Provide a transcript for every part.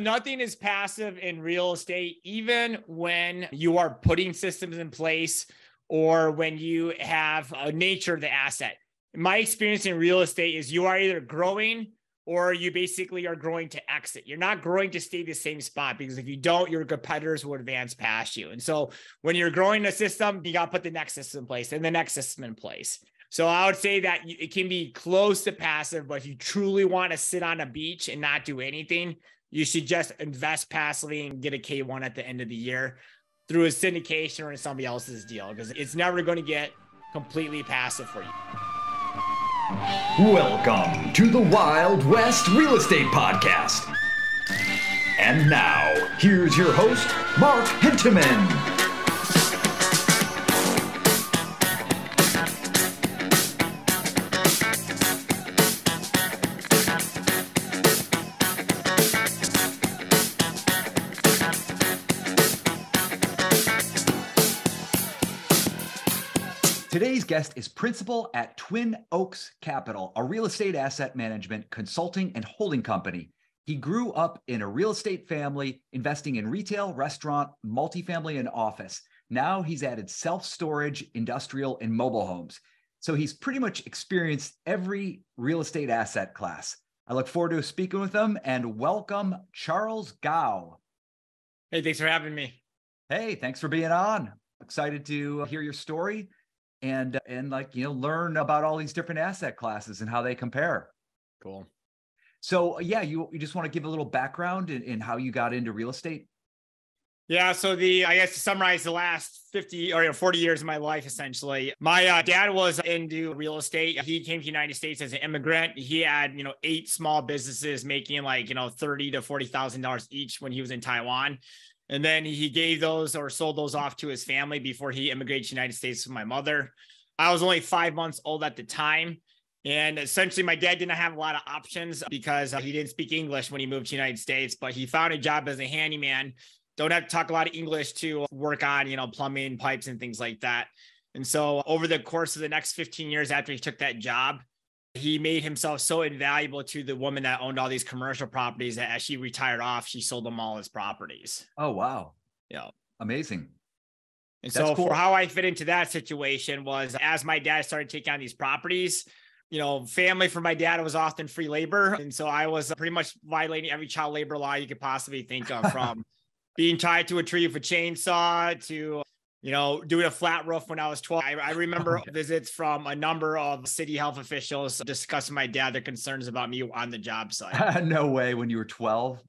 Nothing is passive in real estate, even when you are putting systems in place or when you have a nature of the asset. My experience in real estate is you are either growing or you basically are growing to exit. You're not growing to stay the same spot, because if you don't, your competitors will advance past you. And so when you're growing a system, you got to put the next system in place and the next system in place. So I would say that it can be close to passive, but if you truly want to sit on a beach and not do anything, you should just invest passively and get a K1 at the end of the year through a syndication or in somebody else's deal, because it's never going to get completely passive for you. Welcome to the Wild West Real Estate Podcast. And now, here's your host, Mark Henteman. Today's guest is principal at Twin Oaks Capital, a real estate asset management, consulting, and holding company. He grew up in a real estate family, investing in retail, restaurant, multifamily, and office. Now he's added self-storage, industrial, and mobile homes. So he's pretty much experienced every real estate asset class. I look forward to speaking with him, and welcome Charles Kao. Hey, thanks for having me. Hey, thanks for being on. Excited to hear your story. And learn about all these different asset classes and how they compare. Cool. So you just want to give a little background in how you got into real estate? Yeah. So I guess to summarize the last 50 or 40 years of my life, essentially, my dad was into real estate. He came to the United States as an immigrant. He had, 8 small businesses making $30,000 to $40,000 each when he was in Taiwan. And then he gave those or sold those off to his family before he immigrated to the United States with my mother. I was only 5 months old at the time. And essentially my dad didn't have a lot of options because he didn't speak English when he moved to the United States, but he found a job as a handyman. Don't have to talk a lot of English to work on, plumbing, pipes, and things like that. And so over the course of the next 15 years after he took that job, he made himself so invaluable to the woman that owned all these commercial properties that as she retired off, she sold them all as properties. Oh, wow. Yeah. Amazing. And That's so cool. For how I fit into that situation was as my dad started taking on these properties, family for my dad was often free labor. And so I was pretty much violating every child labor law you could possibly think of, from being tied to a tree with a chainsaw to doing a flat roof when I was 12. I remember visits from a number of city health officials discussing my dad, their concerns about me on the job site. No way, when you were 12?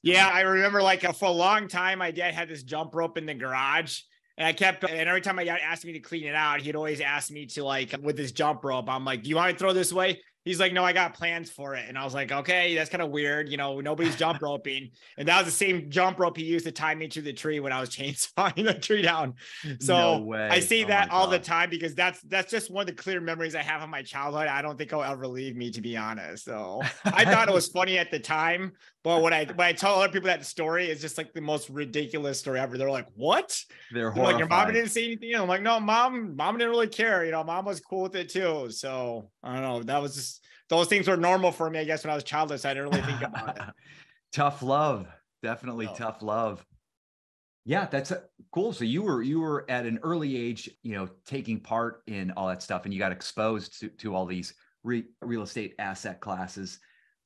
Yeah, I remember for a long time, my dad had this jump rope in the garage. And every time my dad asked me to clean it out, he'd always ask me to with this jump rope. I'm like, do you want me to throw this away? He's like, no, I got plans for it. And I was like, okay, that's kind of weird. Nobody's jump roping. And that was the same jump rope he used to tie me to the tree when I was chainsawing the tree down. So no way. I say that all the time because that's just one of the clear memories I have of my childhood. I don't think it'll ever leave me, to be honest. So I thought it was funny at the time. But when I tell other people that story, it's just the most ridiculous story ever. They're like, what? They're like, your mom didn't say anything? I'm like, no, mom didn't really care. Mom was cool with it too. So I don't know. That was just, those things were normal for me, I guess, when I was childless. I didn't really think about it. Tough love. Definitely tough love. Yeah, that's cool. So you were at an early age, taking part in all that stuff, and you got exposed to all these real estate asset classes.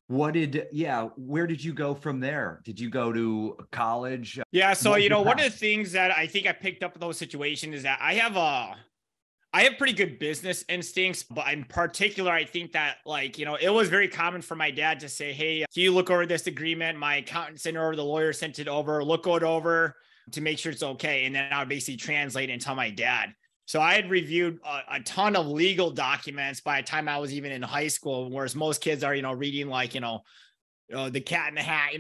Where did you go from there? Did you go to college? Yeah. So, one of the things that I think I picked up in those situations is that I have pretty good business instincts, but in particular, I think that it was very common for my dad to say, hey, can you look over this agreement? My accountant sent it over, the lawyer sent it over, look it over to make sure it's okay. And then I would basically translate it and tell my dad. So I had reviewed a ton of legal documents by the time I was even in high school, whereas most kids are, reading The Cat in the Hat,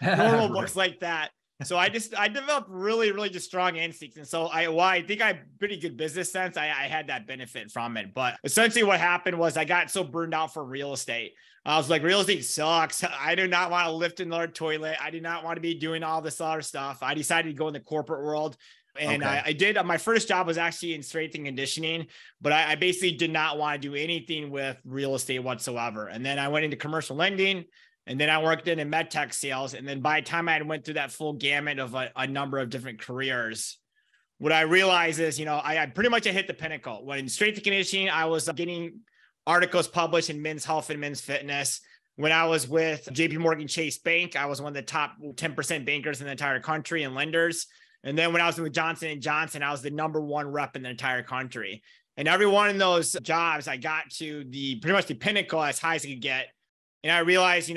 normal books like that. So I developed really, really just strong instincts. And so I think I have pretty good business sense. I had that benefit from it. But essentially what happened was I got so burned out for real estate. I was like, real estate sucks. I do not want to lift another toilet. I did not want to be doing all this other stuff. I decided to go in the corporate world. And okay. I did. My first job was actually in strength and conditioning, but I basically did not want to do anything with real estate whatsoever. And then I went into commercial lending. And then I worked in med tech sales. And then by the time I went through that full gamut of a number of different careers, what I realized is, I pretty much hit the pinnacle. When in strength and conditioning, I was getting articles published in Men's Health and Men's Fitness. When I was with JP Morgan Chase Bank, I was one of the top 10% bankers in the entire country and lenders. And then when I was with Johnson & Johnson, I was the number one rep in the entire country. And every one of those jobs, I got to pretty much the pinnacle as high as I could get. And I realized,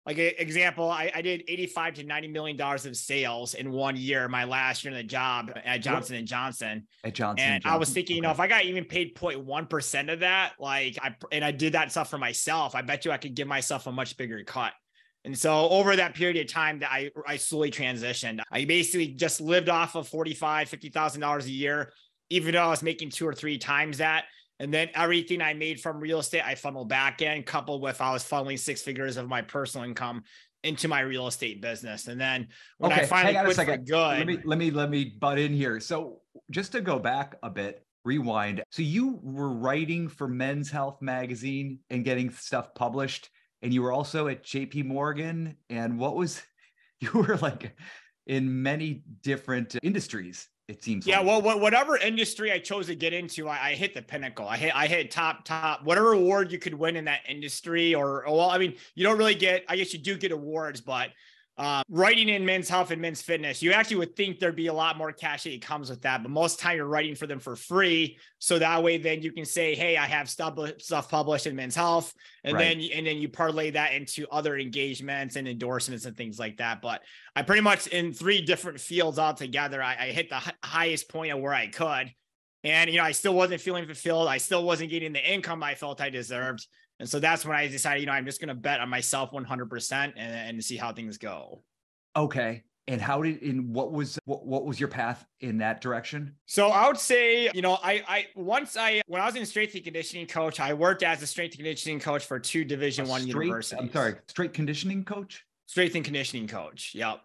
like an example, I did $85 to $90 million of sales in 1 year, my last year in the job at Johnson & Johnson. At Johnson and Johnson. I was thinking, if I got even paid 0.1% of that, I did that stuff for myself, I bet you I could give myself a much bigger cut. And so over that period of time that I slowly transitioned, I basically just lived off of $45,000, $50,000 a year, even though I was making 2 or 3 times that. And then everything I made from real estate, I funneled back in, coupled with I was funneling 6 figures of my personal income into my real estate business. And then when I finally quit for good, let me butt in here. So just to go back a bit, rewind. So you were writing for Men's Health magazine and getting stuff published, and you were also at JP Morgan. And you were like in many different industries. It seems. Yeah. Well, whatever industry I chose to get into, I hit the pinnacle. I hit top, whatever award you could win in that industry you don't really get, I guess you do get awards, but writing in Men's Health and Men's Fitness, you actually would think there'd be a lot more cachet that comes with that. But most of the time you're writing for them for free. So that way, then you can say, hey, I have stuff published in Men's Health. And then you parlay that into other engagements and endorsements and things like that. But I pretty much in 3 different fields altogether, I hit the highest point of where I could. And, I still wasn't feeling fulfilled. I still wasn't getting the income I felt I deserved. And so that's when I decided, I'm just going to bet on myself 100% and see how things go. Okay. And what was your path in that direction? So I would say, when I was in strength and conditioning coach, I worked as a strength and conditioning coach for 2 Division I universities. I'm sorry, strength conditioning coach? Strength and conditioning coach. Yep.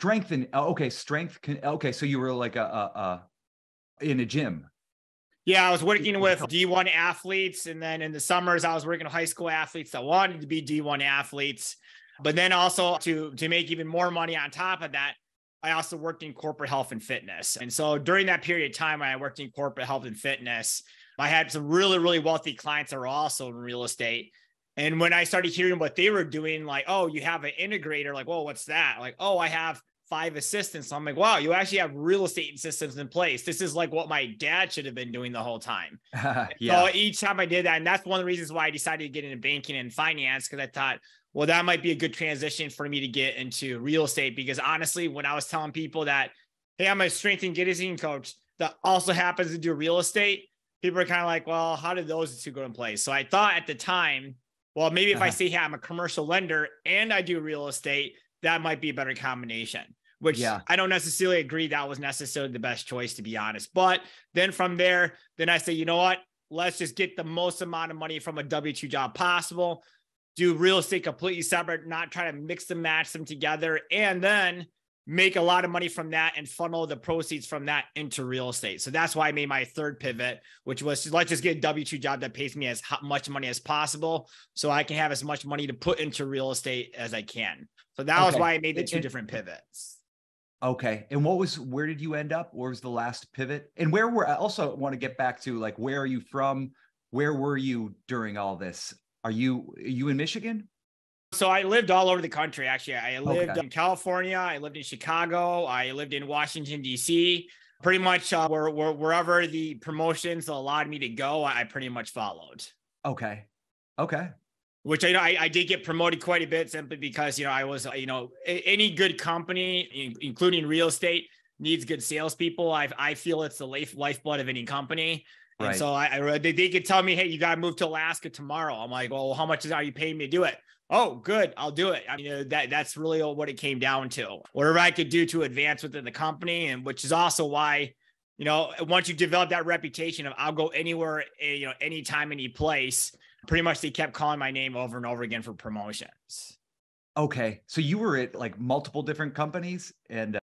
Okay. So you were like in a gym. Yeah, I was working with D1 athletes. And then in the summers, I was working with high school athletes that wanted to be D1 athletes. But then also to make even more money on top of that, I also worked in corporate health and fitness. And so during that period of time when I worked in corporate health and fitness, I had some really, really wealthy clients that were also in real estate. And when I started hearing what they were doing, like, oh, you have an integrator, like, well, what's that? Like, oh, I have 5 assistants. So I'm like, wow, you actually have real estate systems in place. This is like what my dad should have been doing the whole time. Yeah. So each time I did that, and that's one of the reasons why I decided to get into banking and finance, because I thought, well, that might be a good transition for me to get into real estate. Because honestly, when I was telling people that, hey, I'm a strength and conditioning coach that also happens to do real estate, people are kind of like, well, how did those 2 go in place? So I thought at the time, well, maybe if I say, hey, I'm a commercial lender and I do real estate, that might be a better combination. Which I don't necessarily agree that was necessarily the best choice, to be honest. But then from there, I say, you know what? Let's just get the most amount of money from a W-2 job possible, do real estate completely separate, not try to mix and match them together, and then make a lot of money from that and funnel the proceeds from that into real estate. So that's why I made my 3rd pivot, which was let's just get a W-2 job that pays me as much money as possible so I can have as much money to put into real estate as I can. So that was why I made the 2 different pivots. Okay. And where did you end up? Where was the last pivot? And I also want to get back to, like, where are you from? Where were you during all this? Are you in Michigan? So I lived all over the country. Actually, I lived in California. I lived in Chicago. I lived in Washington, D.C. Pretty much wherever the promotions allowed me to go, I pretty much followed. Okay. Which I did get promoted quite a bit simply because, I was, any good company, including real estate, needs good salespeople. I feel it's the lifeblood of any company. And so they could tell me, hey, you got to move to Alaska tomorrow. I'm like, well, how much are you paying me to do it? Oh, good. I'll do it. I mean, that's really what it came down to. Whatever I could do to advance within the company. And which is also why, once you develop that reputation of I'll go anywhere, anytime, any place, pretty much they kept calling my name over and over again for promotions. Okay. So you were at like multiple different companies and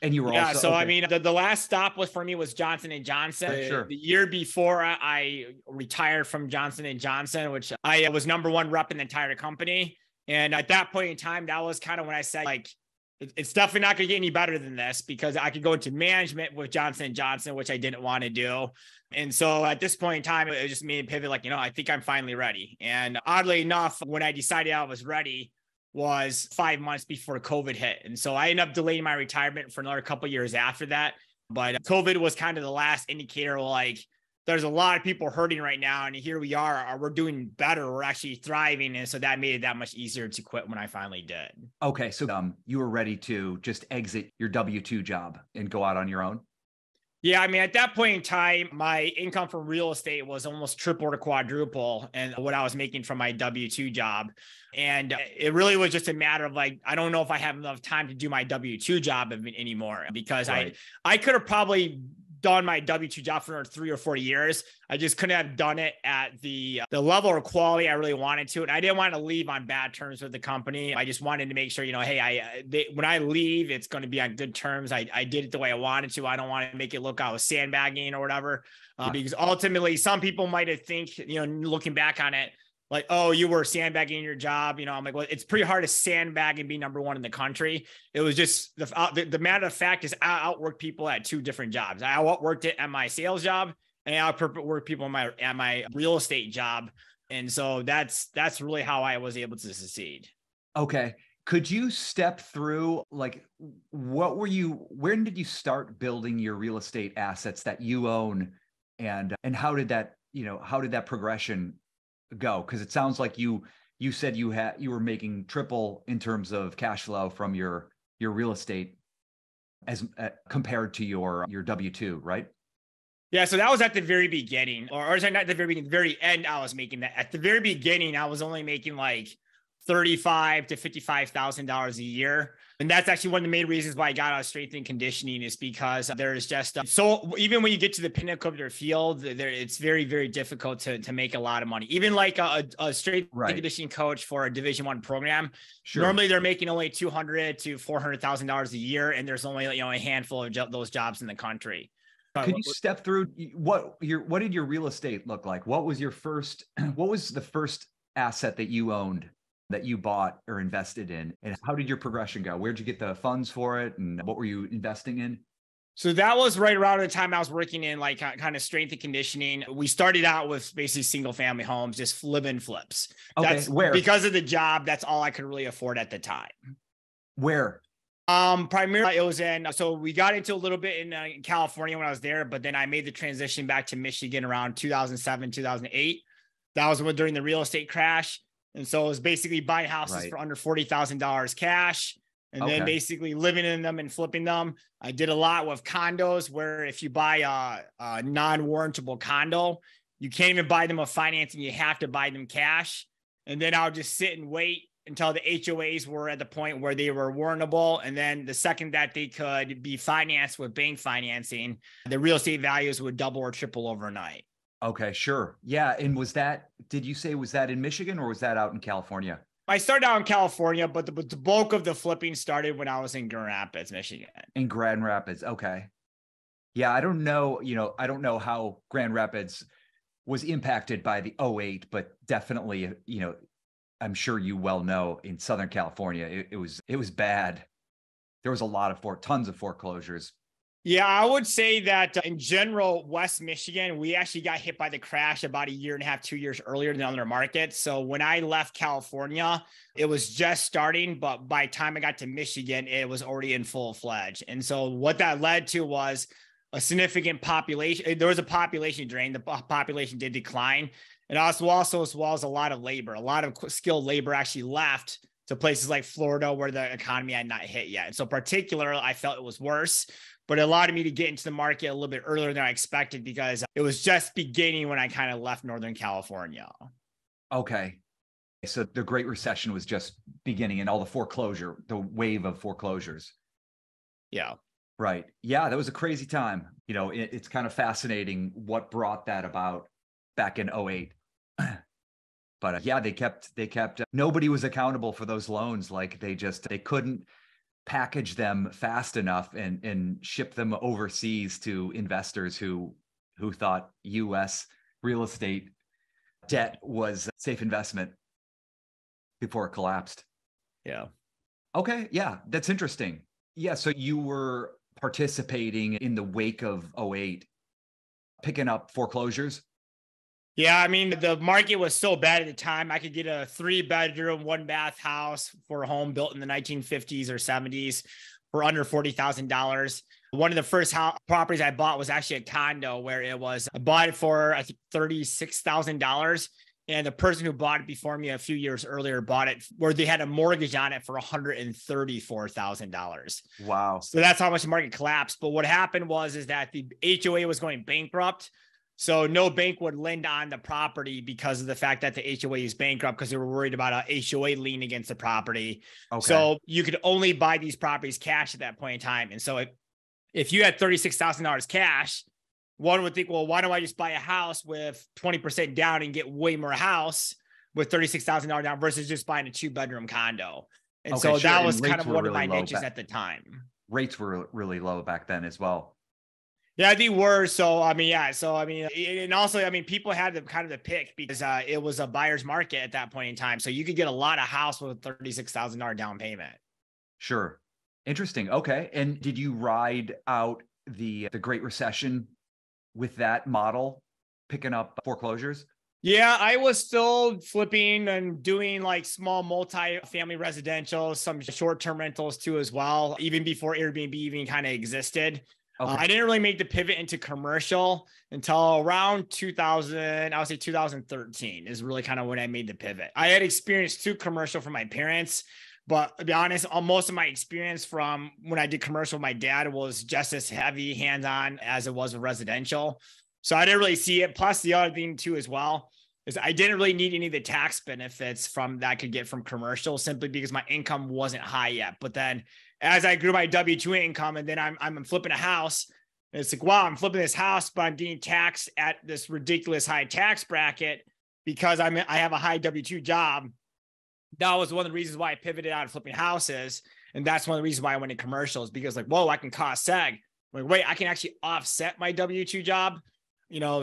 and you were also. So, I mean, the last stop for me was Johnson & Johnson. Sure. The year before I retired from Johnson & Johnson, which I was number 1 rep in the entire company. And at that point in time, that was kind of when I said, like, it's definitely not going to get any better than this, because I could go into management with Johnson & Johnson, which I didn't want to do. And so at this point in time, it just made me pivot, like, I think I'm finally ready. And oddly enough, when I decided I was ready was 5 months before COVID hit. And so I ended up delaying my retirement for another couple of years after that. But COVID was kind of the last indicator, like, there's a lot of people hurting right now. And here we are, we're doing better. We're actually thriving. And so that made it that much easier to quit when I finally did. Okay. So you were ready to just exit your W-2 job and go out on your own? Yeah. I mean, at that point in time, my income from real estate was almost triple to quadruple and what I was making from my W-2 job. And it really was just a matter of, like, I don't know if I have enough time to do my W-2 job anymore, because Right. I could have probably done my W-2 job for another 3 or 4 years. I just couldn't have done it at the level or quality I really wanted to. And I didn't want to leave on bad terms with the company. I just wanted to make sure, hey, when I leave, it's going to be on good terms. I did it the way I wanted to. I don't want to make it look I was sandbagging or whatever, because ultimately some people might have think, looking back on it, like, oh, you were sandbagging your job. I'm like, well, it's pretty hard to sandbag and be number one in the country. It was just the matter of fact is I outworked people at 2 different jobs. I outworked it at my sales job, and I outworked people at my real estate job. And so that's really how I was able to succeed. Okay. Could you step through, like, when did you start building your real estate assets that you own, and how did that progression go? Because it sounds like you said you were making triple in terms of cash flow from your real estate as compared to your W-2, right? Yeah, so that was at the very beginning, or sorry, not the very beginning, the very end. I was making that. At the very beginning, I was only making like $35,000 to $55,000 a year. And that's actually one of the main reasons why I got out of strength and conditioning, is because there's just, so even when you get to the pinnacle of your field, it's very, very difficult to make a lot of money. Even like a strength and conditioning coach for a Division I program, normally they're making only $200,000 to $400,000 a year. And there's only, a handful of those jobs in the country. Could you step through what did your real estate look like? What was the first asset that you owned, that you bought or invested in, and how did your progression go? Where'd you get the funds for it, and what were you investing in? So that was right around the time I was working in like kind of strength and conditioning. We started out with basically single family homes, just living flips. Okay, where? Because of the job, that's all I could really afford at the time. Where? Primarily it was so we got into a little bit in California when I was there, but then I made the transition back to Michigan around 2007, 2008. That was during the real estate crash. And so it was basically buying houses for under $40,000 cash, and then basically living in them and flipping them. I did a lot with condos, where if you buy a non-warrantable condo, you can't even buy them with financing. You have to buy them cash. And then I'll just sit and wait until the HOAs were at the point where they were warrantable. And then the second that they could be financed with bank financing, the real estate values would double or triple overnight. Okay, sure. Yeah. And did you say, was that in Michigan, or was that out in California? I started out in California, but the bulk of the flipping started when I was in Grand Rapids, Michigan. In Grand Rapids. Okay. Yeah. I don't know how Grand Rapids was impacted by the 2008, but definitely, I'm sure you well know, in Southern California, it was bad. There was a lot of tons of foreclosures. Yeah, I would say that in general, West Michigan, we actually got hit by the crash about 1.5 years, 2 years earlier than other markets. So when I left California, it was just starting, but by the time I got to Michigan, it was already in full fledged. And so what that led to was a significant population. There was a population drain. The population did decline. And also as well as a lot of labor, a lot of skilled labor actually left to places like Florida, where the economy had not hit yet. And so particularly, I felt it was worse, but it allowed me to get into the market a little bit earlier than I expected, because it was just beginning when I kind of left Northern California. Okay. So the Great Recession was just beginning, and all the wave of foreclosures. Yeah. Right. Yeah. That was a crazy time. It's kind of fascinating what brought that about back in 2008. But yeah, they kept, nobody was accountable for those loans. Like they couldn't package them fast enough and ship them overseas to investors who thought U.S. real estate debt was a safe investment. before it collapsed. Yeah. Okay. Yeah. That's interesting. Yeah. So you were participating in the wake of '08, picking up foreclosures. Yeah, I mean, the market was so bad at the time. I could get a 3-bedroom, 1-bath house for a home built in the 1950s or 70s for under $40,000. One of the first properties I bought was actually a condo where I bought it for, I think, $36,000. And the person who bought it before me a few years earlier bought it where they had a mortgage on it for $134,000. Wow. So that's how much the market collapsed. But what happened is that the HOA was going bankrupt. So no bank would lend on the property because of the fact that the HOA is bankrupt because they were worried about a HOA lien against the property. Okay. So you could only buy these properties cash at that point in time. And so if you had $36,000 cash, one would think, well, why don't I just buy a house with 20% down and get way more house with $36,000 down versus just buying a 2-bedroom condo? And so that was kind of one of my niches at the time. Rates were really low back then as well. Yeah, they were. So, I mean, yeah. So, I mean, and also, I mean, people had the pick because it was a buyer's market at that point in time. So you could get a lot of house with a $36,000 down payment. Sure. Interesting. Okay. And did you ride out the Great Recession with that model, picking up foreclosures? Yeah, I was still flipping and doing like small multi-family residential, some short-term rentals too as well, even before Airbnb even kind of existed. Okay. I didn't really make the pivot into commercial until around 2013 is really kind of when I made the pivot. I had experienced through commercial from my parents, but to be honest, most of my experience from when I did commercial with my dad was just as heavy hands-on as it was with residential. So I didn't really see it. Plus the other thing too, as well, is I didn't really need any of the tax benefits from that I could get from commercial simply because my income wasn't high yet. But then as I grew my W-2 income and then I'm flipping a house, and it's like, wow, I'm flipping this house, but I'm being taxed at this ridiculous high tax bracket because I have a high W-2 job. That was one of the reasons why I pivoted out of flipping houses. And that's one of the reasons why I went in commercials, because like, whoa, I can cost seg. Like, wait, I can actually offset my W-2 job.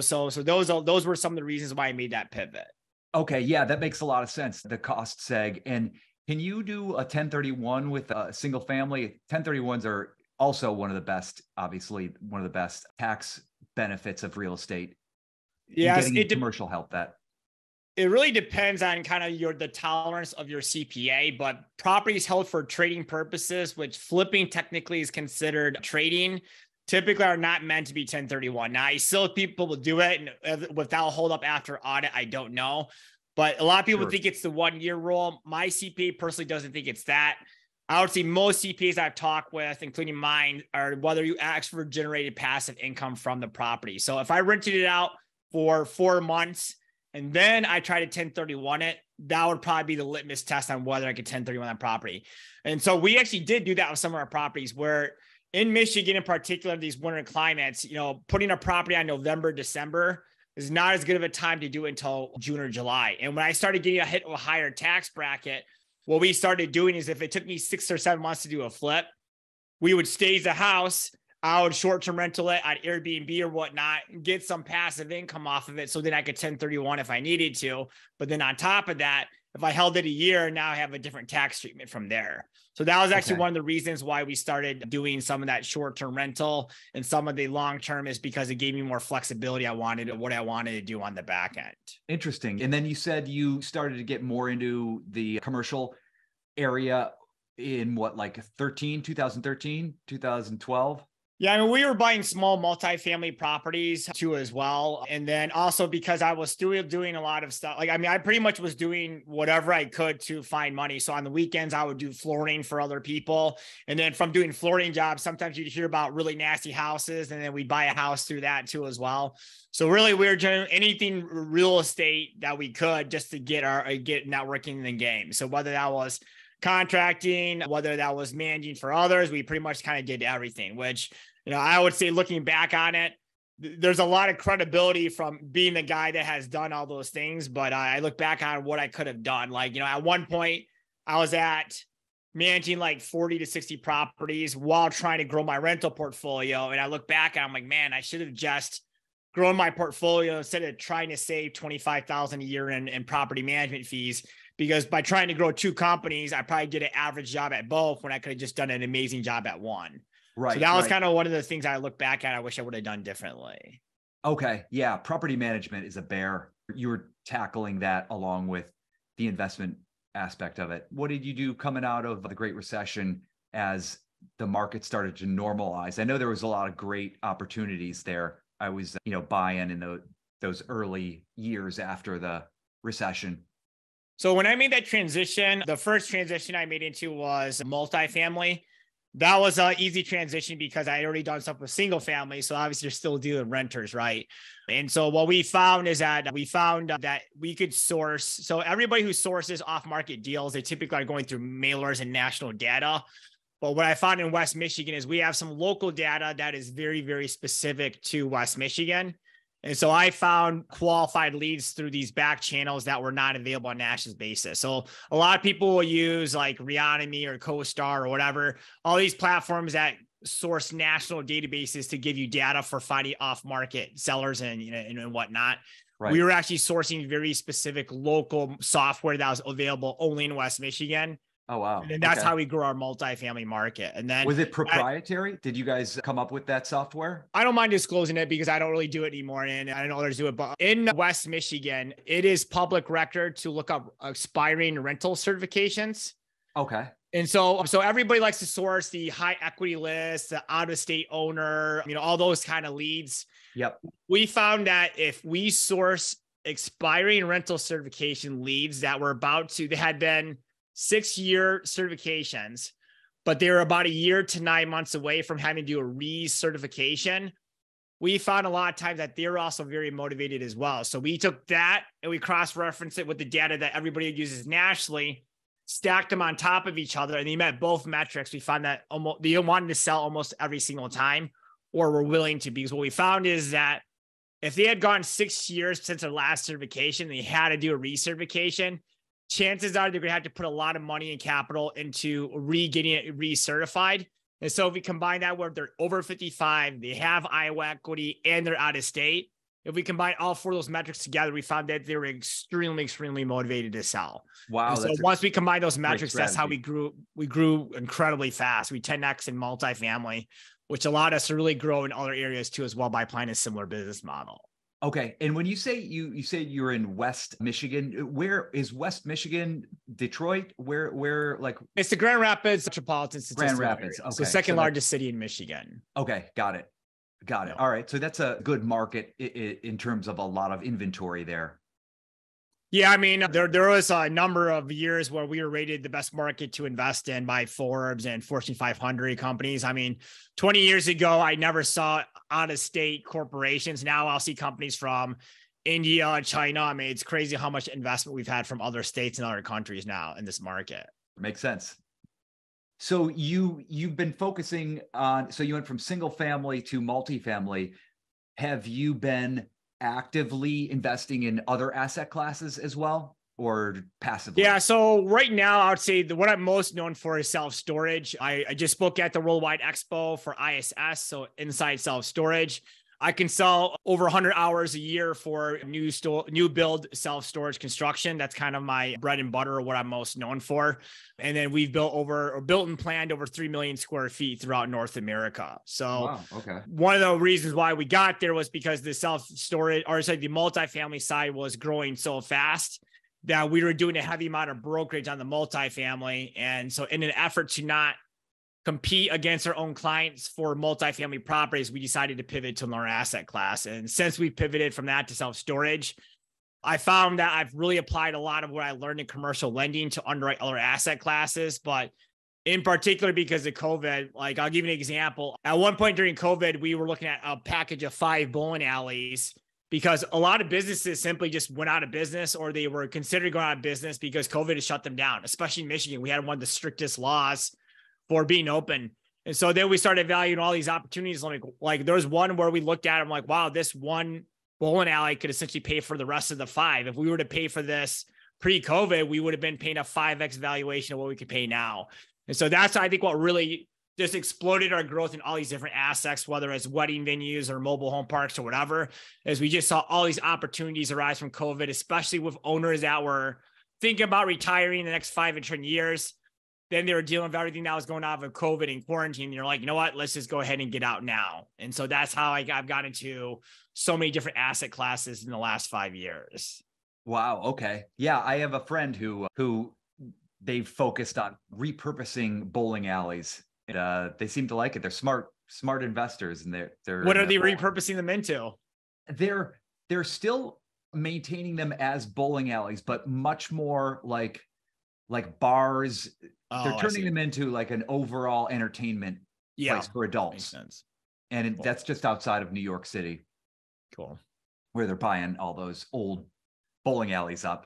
So those were some of the reasons why I made that pivot. Okay. Yeah, that makes a lot of sense. The cost seg. And can you do a 1031 with a single family? 1031s are also one of the best, obviously one of the best tax benefits of real estate. Yes, commercial help that. It really depends on kind of the tolerance of your CPA, but properties held for trading purposes, which flipping technically is considered trading, typically are not meant to be 1031. Now, I still people will do it and without hold up after audit. I don't know, but a lot of people think it's the 1-year rule. My CPA personally doesn't think it's that. I would say most CPAs I've talked with, including mine, are whether you actually generated passive income from the property. So if I rented it out for 4 months and then I try to 1031 it, that would probably be the litmus test on whether I could 1031 that property. And so we actually did do that with some of our properties where in Michigan, in particular, these winter climates, putting a property on November, December is not as good of a time to do it until June or July. And when I started getting a hit of a higher tax bracket, what we started doing is if it took me 6 or 7 months to do a flip, we would stage the house. I would short-term rental it on Airbnb or whatnot, and get some passive income off of it. So then I could 1031 if I needed to. But then on top of that, if I held it a year, now I have a different tax treatment from there. So that was actually one of the reasons why we started doing some of that short-term rental and some of the long-term is because it gave me more flexibility. What I wanted to do on the back end. Interesting. And then you said you started to get more into the commercial area in 2013, 2012? Yeah, I mean, we were buying small multifamily properties too as well. And then also because I was still doing a lot of stuff. I pretty much was doing whatever I could to find money. So on the weekends, I would do flooring for other people. And then from doing flooring jobs, sometimes you'd hear about really nasty houses and then we'd buy a house through that too as well. So really we were doing anything real estate that we could just to get networking in the game. So whether that was contracting, whether that was managing for others, we pretty much kind of did everything, which, I would say looking back on it, there's a lot of credibility from being the guy that has done all those things. But I look back on what I could have done. At one point I was managing like 40 to 60 properties while trying to grow my rental portfolio. And I look back and I'm like, man, I should have just grown my portfolio instead of trying to save $25,000 a year in property management fees, because by trying to grow two companies, I probably did an average job at both when I could have just done an amazing job at one. Right. So that was kind of one of the things I look back at. I wish I would have done differently. Okay. Yeah. Property management is a bear. You were tackling that along with the investment aspect of it. What did you do coming out of the Great Recession as the market started to normalize? I know there was a lot of great opportunities there. I was, buying in those early years after the recession. So when I made that transition, the first transition I made into was multifamily. That was an easy transition because I had already done stuff with single family. So obviously you're still dealing with renters, right? And so what we found is that we could source. So everybody who sources off-market deals, they typically are going through mailers and national data. But what I found in West Michigan is we have some local data that is very, very specific to West Michigan. And so I found qualified leads through these back channels that were not available on a national basis. So a lot of people will use like Reonomy or CoStar or whatever, all these platforms that source national databases to give you data for finding off-market sellers and whatnot. Right. We were actually sourcing very specific local software that was available only in West Michigan. Oh, wow. And that's how we grew our multifamily market. And then was it proprietary? Did you guys come up with that software? I don't mind disclosing it because I don't really do it anymore. And I know others do it, but in West Michigan, it is public record to look up expiring rental certifications. Okay. And so everybody likes to source the high equity list, the out of state owner, all those kind of leads. Yep. We found that if we source expiring rental certification leads that were they had been 6-year certifications, but they were about 1 year to 9 months away from having to do a recertification. We found a lot of times that they're also very motivated as well. So we took that and we cross-referenced it with the data that everybody uses nationally, stacked them on top of each other, and they met both metrics. We found that they wanted to sell almost every single time, or were willing to, because what we found is that if they had gone 6 years since their last certification, they had to do a recertification, chances are they're going to have to put a lot of money and capital into getting it recertified. And so if we combine that where they're over 55, they have Iowa equity, and they're out of state, if we combine all four of those metrics together, we found that they were extremely, extremely motivated to sell. Wow. So once we combine those metrics, that's how we grew. We grew incredibly fast. We 10x in multifamily, which allowed us to really grow in other areas too as well by applying a similar business model. Okay. And when you say you say you're in West Michigan, where is West Michigan? Detroit? Where like? It's the Grand Rapids Metropolitan Statistical Grand Rapids. Area. Okay. So second largest city in Michigan. Okay. Got it. All right. So that's a good market in terms of a lot of inventory there. Yeah, I mean, there was a number of years where we were rated the best market to invest in by Forbes and Fortune 500 companies. I mean, 20 years ago, I never saw out-of-state corporations. Now I'll see companies from India and China. I mean, it's crazy how much investment we've had from other states and other countries now in this market. Makes sense. So you've been focusing on, so you went from single family to multifamily. Have you been actively investing in other asset classes as well, or passively? Yeah. So right now I would say what I'm most known for is self-storage. I just spoke at the Worldwide Expo for ISS. So inside self-storage, I can sell over 100 hours a year for new build self-storage construction. That's kind of my bread and butter, or what I'm most known for. And then we've built and planned over 3 million square feet throughout North America. So wow, okay. One of the reasons why we got there was because the self-storage, or sorry, the multifamily side was growing so fast that we were doing a heavy amount of brokerage on the multifamily. And so in an effort to not compete against our own clients for multifamily properties, we decided to pivot to another asset class. And since we pivoted from that to self-storage, I found that I've really applied a lot of what I learned in commercial lending to underwrite other asset classes. But in particular, because of COVID, like I'll give you an example. At one point during COVID, we were looking at a package of 5 bowling alleys because a lot of businesses simply just went out of business, or they were considering going out of business because COVID has shut them down, especially in Michigan. We had one of the strictest laws for being open. And so then we started valuing all these opportunities. Like there was one where we looked at them like, wow, this one bowling alley could essentially pay for the rest of the 5. If we were to pay for this pre-COVID, we would have been paying a 5x valuation of what we could pay now. And so that's, I think, what really just exploded our growth in all these different assets, whether it's wedding venues or mobile home parks or whatever, as we just saw all these opportunities arise from COVID, especially with owners that were thinking about retiring in the next 5 and 10 years. Then they were dealing with everything that was going on with COVID and quarantine. And you're like, you know what, let's just go ahead and get out now. And so that's how I've gotten into so many different asset classes in the last 5 years. Wow. Okay. Yeah. I have a friend who they've focused on repurposing bowling alleys. They seem to like it. They're smart investors, and they're what are they repurposing them into? They're still maintaining them as bowling alleys, but much more like bars. They're turning them into like an overall entertainment place for adults. Makes sense. And Cool. that's just outside of New York City, Cool. where they're buying all those old bowling alleys up.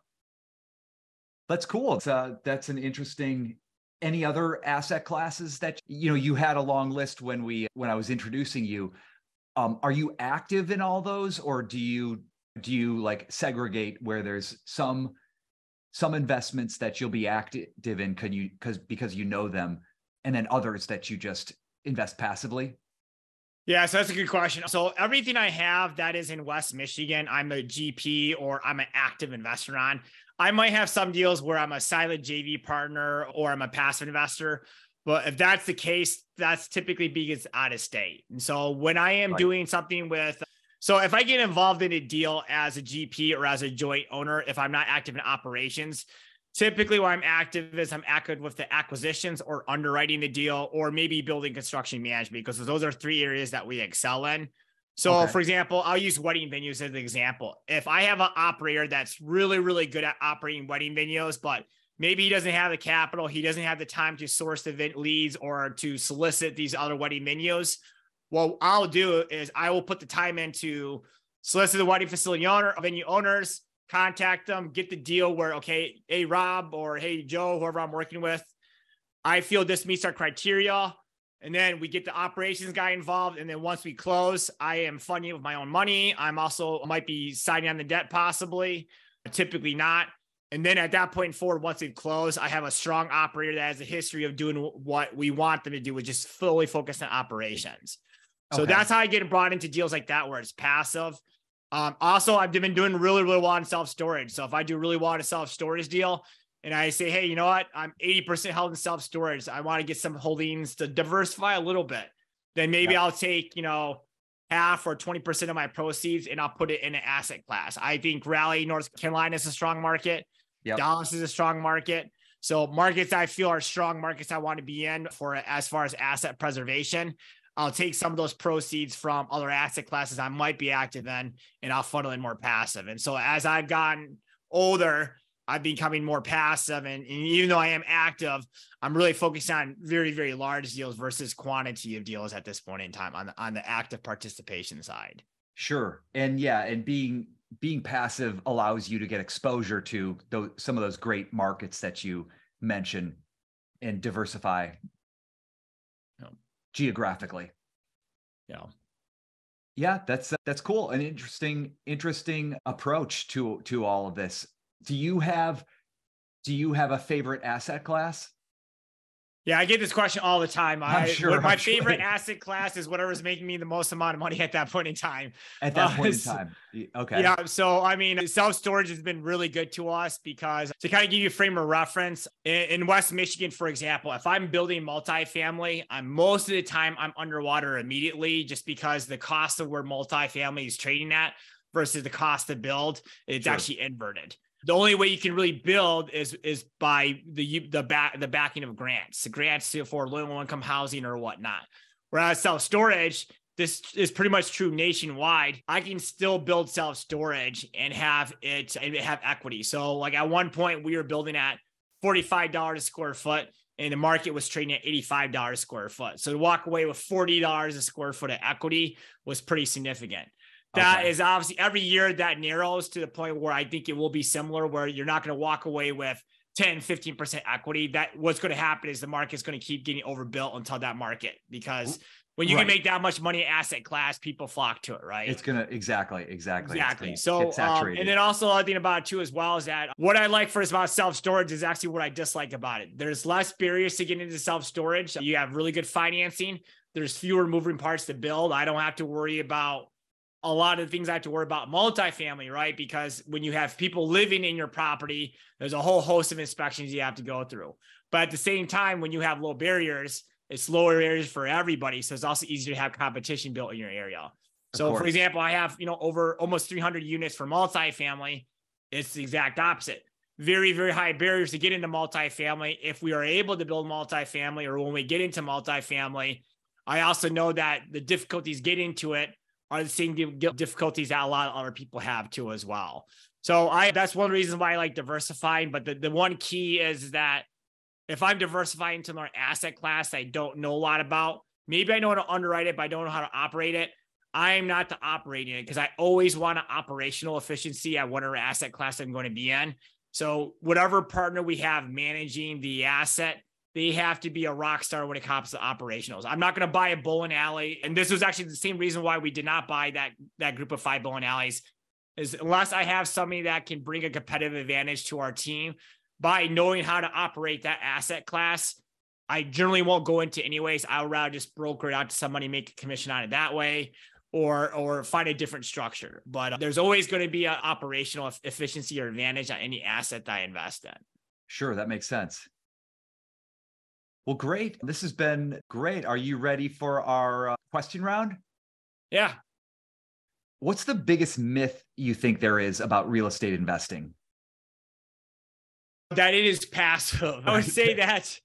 That's cool. That's an interesting. Any other asset classes that you had a long list when I was introducing you? Are you active in all those, or do you like segregate where there's some investments that you'll be active in because you know them, and then others that you just invest passively? Yeah, so that's a good question. So everything I have that is in West Michigan, I'm a GP or I'm an active investor on. I might have some deals where I'm a silent JV partner or I'm a passive investor. But if that's the case, that's typically because out of state. And so when I am doing something so if I get involved in a deal as a GP or as a joint owner, if I'm not active in operations, typically where I'm active with the acquisitions or underwriting the deal, or maybe building construction management, because those are 3 areas that we excel in. So for example, I'll use wedding venues as an example. If I have an operator that's really, really good at operating wedding venues, but maybe he doesn't have the capital, he doesn't have the time to source the event leads or to solicit these other wedding venues, what I'll do is I will put the time into solicit the wedding facility owner, venue owners, contact them, get the deal where, okay, hey, Rob, or hey, Joe, whoever I'm working with, I feel this meets our criteria. And then we get the operations guy involved. And then once we close, I am funding it with my own money. I'm also might be signing on the debt, possibly, typically not. And then at that point forward, once we've closed, I have a strong operator that has a history of doing what we want them to do, which is fully focused on operations. So that's how I get brought into deals like that, where it's passive. Also, I've been doing really, really well in self-storage. So if I do really well in a self-storage deal and I say, hey, you know what, I'm 80% held in self-storage, I want to get some holdings to diversify a little bit, then maybe I'll take, half or 20% of my proceeds and I'll put it in an asset class. I think Raleigh, North Carolina is a strong market. Dallas is a strong market. So markets I feel are strong markets I want to be in for as far as asset preservation. I'll take some of those proceeds from other asset classes I might be active in, and I'll funnel in more passive. And so as I've gotten older, I'm becoming more passive. And even though I am active, I'm really focused on very, very large deals versus quantity of deals at this point in time on the active participation side. Sure. And being passive allows you to get exposure to some of those great markets that you mentioned and diversify geographically. Yeah, that's cool. An interesting approach to all of this. Do you have a favorite asset class? Yeah, I get this question all the time. I'm sure. My favorite asset class is whatever's making me the most amount of money at that point in time. At that point in time. Okay. Yeah. So, I mean, self-storage has been really good to us because to kind of give you a frame of reference in West Michigan, for example, if I'm building multifamily, most of the time I'm underwater immediately, just because the cost of where multifamily is trading at versus the cost to build, it's actually inverted. The only way you can really build is by the backing of grants for low income housing or whatnot. Whereas self-storage, this is pretty much true nationwide. I can still build self-storage and have equity. So like at one point we were building at $45 a square foot and the market was trading at $85 a square foot. So to walk away with $40 a square foot of equity was pretty significant. That is obviously every year that narrows to the point where I think it will be similar, where you're not going to walk away with 10, 15% equity. That what's going to happen is the market's going to keep getting overbuilt until that market, because when you can make that much money asset class, people flock to it, right? It's going to exactly. So, and then also other thing about it too, as well, is that what I like first about self-storage is actually what I dislike about it. There's less barriers to get into self-storage. You have really good financing. There's fewer moving parts to build. I don't have to worry about a lot of the things I have to worry about multifamily, right? Because when you have people living in your property, there's a whole host of inspections you have to go through. But at the same time, when you have low barriers, it's lower barriers for everybody. So it's also easier to have competition built in your area. So for example, I have, over almost 300 units for multifamily. It's the exact opposite. Very, very high barriers to get into multifamily. If we are able to build multifamily, or when we get into multifamily, I also know that the difficulties getting into it are the same difficulties that a lot of other people have too as well. So that's one reason why I like diversifying. But the one key is that if I'm diversifying into an asset class I don't know a lot about, maybe I know how to underwrite it, but I don't know how to operate it. I'm not the operating it, because I always want an operational efficiency at whatever asset class I'm going to be in. So whatever partner we have managing the asset, they have to be a rock star when it comes to operationals. I'm not going to buy a bowling alley. And this was actually the same reason why we did not buy that group of 5 bowling alleys, is unless I have somebody that can bring a competitive advantage to our team by knowing how to operate that asset class, I generally won't go into anyways. I would rather just broker it out to somebody, make a commission on it that way, or find a different structure. But there's always going to be an operational efficiency or advantage on any asset that I invest in. Sure, that makes sense. Well, great. This has been great. Are you ready for our question round? Yeah. What's the biggest myth you think there is about real estate investing? That it is passive. I would say that.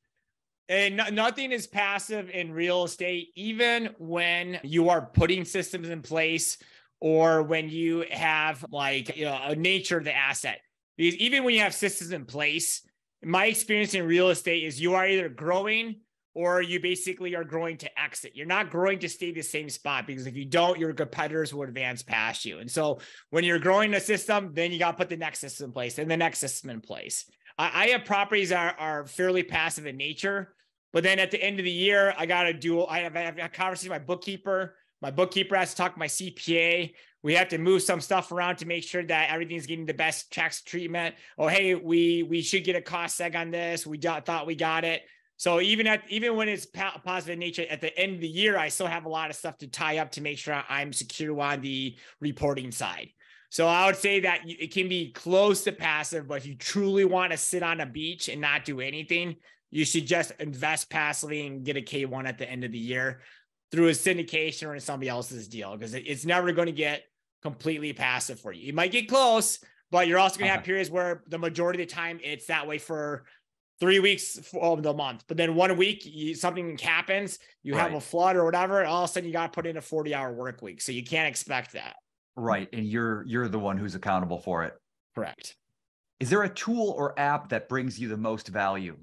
And nothing is passive in real estate, even when you are putting systems in place, or when you have a nature of the asset. Because even when you have systems in place, my experience in real estate is you are either growing or you basically are growing to exit. You're not growing to stay the same spot, because if you don't, your competitors will advance past you. And so when you're growing a system, then you got to put the next system in place and the next system in place. I have properties that are fairly passive in nature, but then at the end of the year, I have a conversation with my bookkeeper. My bookkeeper has to talk to my CPA. We have to move some stuff around to make sure that everything's getting the best tax treatment. Oh, hey, we should get a cost seg on this. We thought we got it. So even when it's positive in nature, at the end of the year, I still have a lot of stuff to tie up to make sure I'm secure on the reporting side. So I would say that it can be close to passive, but if you truly want to sit on a beach and not do anything, you should just invest passively and get a K1 at the end of the year through a syndication or somebody else's deal, because it's never going to get completely passive for you. You might get close, but you're also going to have periods where the majority of the time it's that way for 3 weeks of the month. But then 1 week, something happens, you have a flood or whatever, all of a sudden you got to put in a 40-hour work week. So you can't expect that. Right. And you're the one who's accountable for it. Correct. Is there a tool or app that brings you the most value?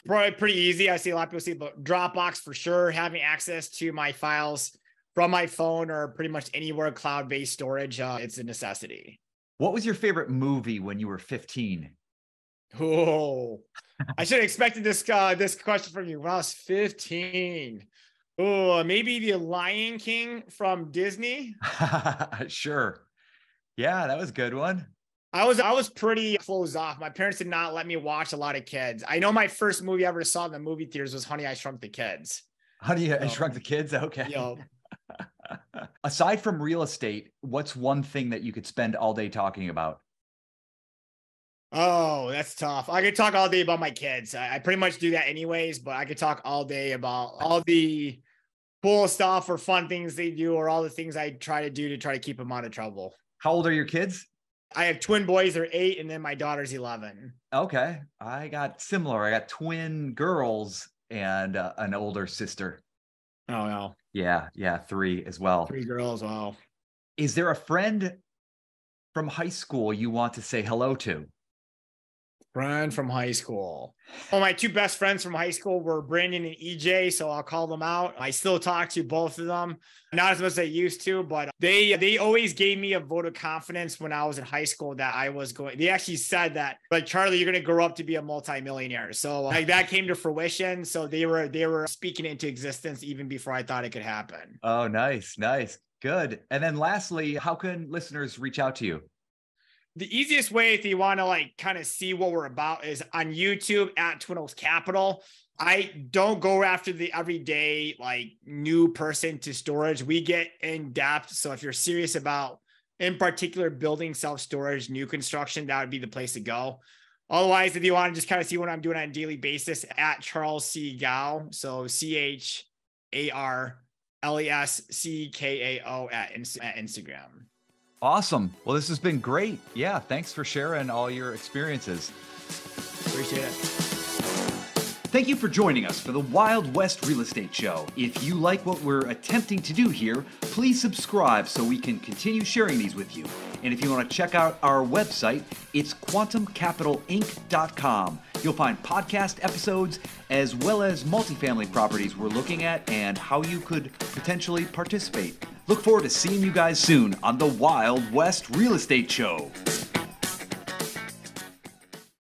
Probably pretty easy. I see a lot of people say, but Dropbox for sure. Having access to my files from my phone or pretty much anywhere cloud-based storage, it's a necessity. What was your favorite movie when you were 15? Oh, I should have expected this question from you when I was 15. Oh, maybe The Lion King from Disney. Sure. Yeah, that was a good one. I was pretty closed off. My parents did not let me watch a lot of kids. I know my first movie I ever saw in the movie theaters was Honey, I Shrunk the Kids. Honey, I Shrunk the Kids? Okay. Yo. Aside from real estate, what's one thing that you could spend all day talking about? Oh, that's tough. I could talk all day about my kids. I pretty much do that anyways, but I could talk all day about all the cool stuff or fun things they do, or all the things I try to do to try to keep them out of trouble. How old are your kids? I have twin boys. They're 8, and then my daughter's 11. Okay. I got similar. I got twin girls and an older sister. Oh, no. Yeah. 3 as well. 3 girls. Wow. Is there a friend from high school you want to say hello to? Friend from high school. Well, my 2 best friends from high school were Brandon and EJ, so I'll call them out. I still talk to both of them, not as much as I used to, but they always gave me a vote of confidence when I was in high school that I was going. They actually said that, like, Charlie, you're going to grow up to be a multimillionaire. So like that came to fruition. So they were speaking into existence even before I thought it could happen. Oh, nice. Good. And then lastly, how can listeners reach out to you? The easiest way, if you want to kind of see what we're about, is on YouTube at Twin Oaks Capital. I don't go after the everyday like new person to storage. We get in depth. So if you're serious about, in particular, building self-storage, new construction, that would be the place to go. Otherwise, if you want to just kind of see what I'm doing on a daily basis, at Charles C. Kao, so CharlesCkao at Instagram. Awesome. Well, this has been great. Yeah, thanks for sharing all your experiences. Appreciate it. Thank you for joining us for the Wild West Real Estate Show. If you like what we're attempting to do here, please subscribe so we can continue sharing these with you. And if you want to check out our website, it's quantumcapitalinc.com. You'll find podcast episodes as well as multifamily properties we're looking at and how you could potentially participate. Look forward to seeing you guys soon on the Wild West Real Estate Show.